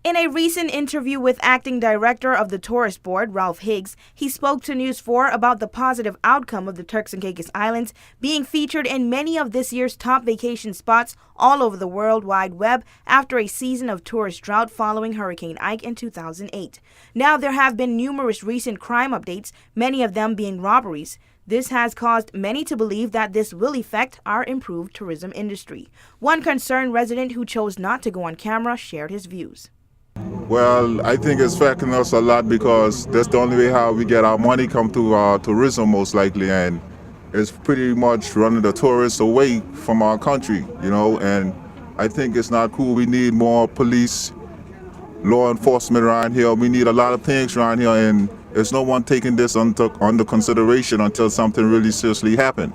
In a recent interview with acting director of the Tourist Board, Ralph Higgs, he spoke to News 4 about the positive outcome of the Turks and Caicos Islands being featured in many of this year's top vacation spots all over the World Wide Web after a season of tourist drought following Hurricane Ike in 2008. Now there have been numerous recent crime updates, many of them being robberies. This has caused many to believe that this will affect our improved tourism industry. One concerned resident who chose not to go on camera shared his views. Well, I think it's affecting us a lot because that's the only way how we get our money come to tourism most likely, and it's pretty much running the tourists away from our country, and I think it's not cool. We need more police, law enforcement around here. We need a lot of things around here, and there's no one taking this under consideration until something really seriously happens.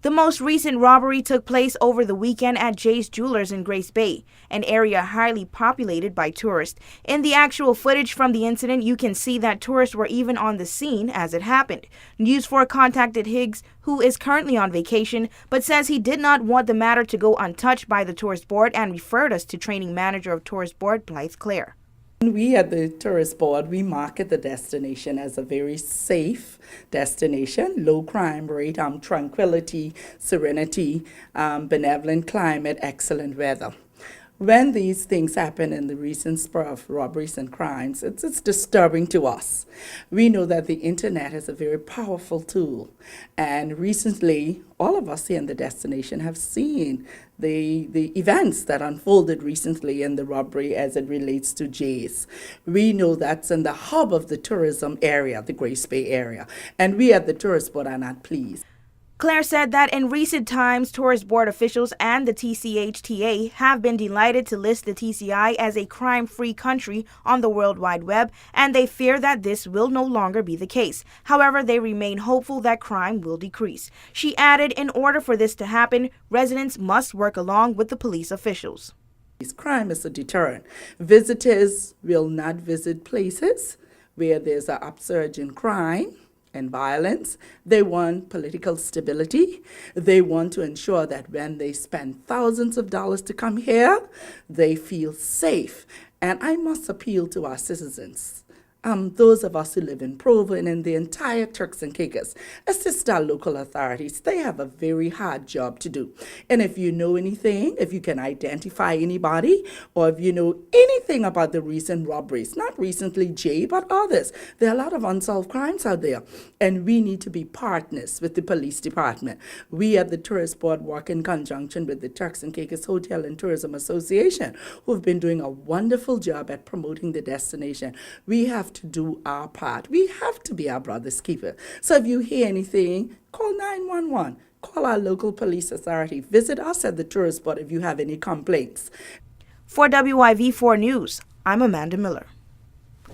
The most recent robbery took place over the weekend at Jay's Jewelers in Grace Bay, an area highly populated by tourists. In the actual footage from the incident, you can see that tourists were even on the scene as it happened. News 4 contacted Higgs, who is currently on vacation, but says he did not want the matter to go untouched by the Tourist Board and referred us to training manager of Tourist Board, Blythe Clare. We at the Tourist Board, we market the destination as a very safe destination, low crime rate, tranquility, serenity, benevolent climate, excellent weather. When these things happen in the recent spur of robberies and crimes, it's disturbing to us. We know that the internet is a very powerful tool. And recently, all of us here in the destination have seen the events that unfolded recently in the robbery as it relates to Jay's. We know that's in the hub of the tourism area, the Grace Bay area. And we at the Tourist Board are not pleased. Claire said that in recent times, Tourist Board officials and the TCHTA have been delighted to list the TCI as a crime-free country on the World Wide Web, and they fear that this will no longer be the case. However, they remain hopeful that crime will decrease. She added, in order for this to happen, residents must work along with the police officials. Crime is a deterrent. Visitors will not visit places where there's an upsurge in crime and violence. They want political stability. They want to ensure that when they spend thousands of dollars to come here, they feel safe. And I must appeal to our citizens, those of us who live in Provo and in the entire Turks and Caicos, assist our local authorities. They have a very hard job to do. And if you know anything, if you can identify anybody, or if you know anything about the recent robberies, not recently Jay, but others, there are a lot of unsolved crimes out there. And we need to be partners with the police department. We at the Tourist Board work in conjunction with the Turks and Caicos Hotel and Tourism Association, who have been doing a wonderful job at promoting the destination. We have to do our part. We have to be our brother's keeper. So if you hear anything, call 911. Call our local police authority. Visit us at the Tourist Board if you have any complaints. For WIV4 News, I'm Amanda Miller.